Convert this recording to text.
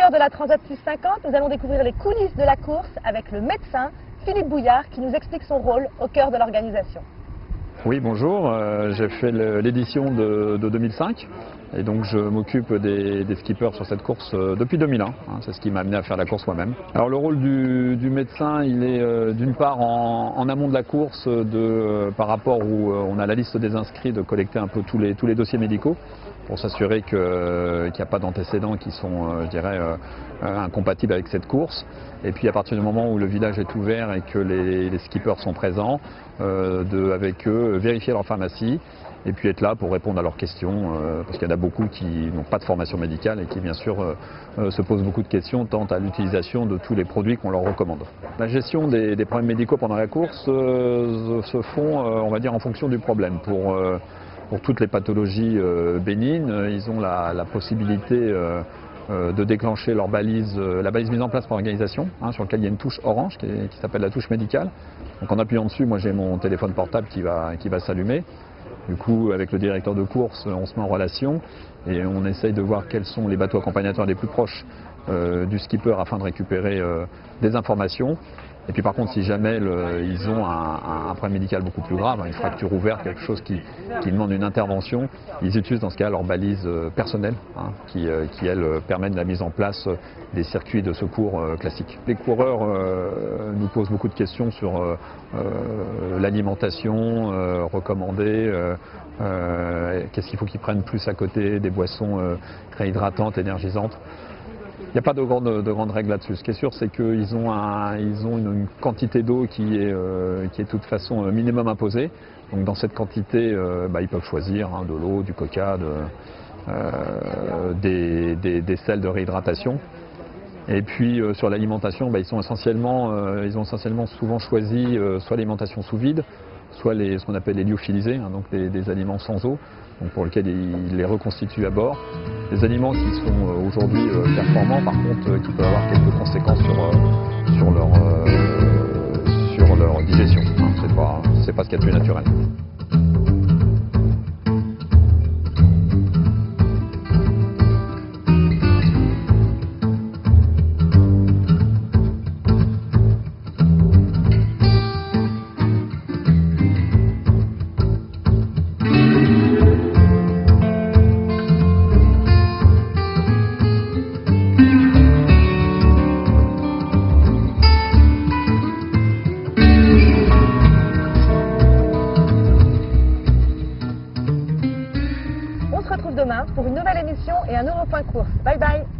cœur de la Transat 650, nous allons découvrir les coulisses de la course avec le médecin Philippe Bouillard qui nous explique son rôle au cœur de l'organisation. Oui, bonjour, j'ai fait l'édition de 2005 et donc je m'occupe des skippers sur cette course depuis 2001, c'est ce qui m'a amené à faire la course moi-même. Alors le rôle du médecin, il est d'une part en amont de la course, par rapport où on a la liste des inscrits, de collecter un peu tous les dossiers médicaux pour s'assurer qu'il n'y a pas d'antécédents qui sont, je dirais, incompatibles avec cette course. Et puis à partir du moment où le village est ouvert et que les skippers sont présents, avec eux, vérifier leur pharmacie et puis être là pour répondre à leurs questions, parce qu'il y en a beaucoup qui n'ont pas de formation médicale et qui bien sûr se posent beaucoup de questions quant à l'utilisation de tous les produits qu'on leur recommande. La gestion des problèmes médicaux pendant la course se font, on va dire, en fonction du problème. Pour toutes les pathologies bénignes, ils ont la possibilité de déclencher leur balise, la balise mise en place par l'organisation, sur laquelle il y a une touche orange qui s'appelle la touche médicale. Donc en appuyant dessus, moi j'ai mon téléphone portable qui va s'allumer. Du coup, avec le directeur de course, on se met en relation et on essaye de voir quels sont les bateaux accompagnateurs les plus proches du skipper afin de récupérer des informations. Et puis par contre, si jamais ils ont un problème médical beaucoup plus grave, une fracture ouverte, quelque chose qui demande une intervention, ils utilisent dans ce cas leur balise personnelle, qui elle permet la mise en place des circuits de secours classiques. Les coureurs nous posent beaucoup de questions sur l'alimentation recommandée, qu'est-ce qu'il faut qu'ils prennent plus à côté, des boissons réhydratantes, énergisantes. Il n'y a pas de grandes règles là-dessus. Ce qui est sûr, c'est qu'ils ont une quantité d'eau qui est de toute façon minimum imposée. Donc dans cette quantité, ils peuvent choisir de l'eau, du coca, des sels de réhydratation. Et puis sur l'alimentation, ils ont essentiellement souvent choisi soit l'alimentation sous vide, soit ce qu'on appelle les lyophilisés, donc des aliments sans eau, donc pour lesquels ils les reconstituent à bord. Des aliments qui sont aujourd'hui performants, par contre qui peuvent avoir quelques conséquences sur leur digestion. C'est pas ce qu'il y a de plus naturel. On se retrouve demain pour une nouvelle émission et un nouveau point course. Bye bye!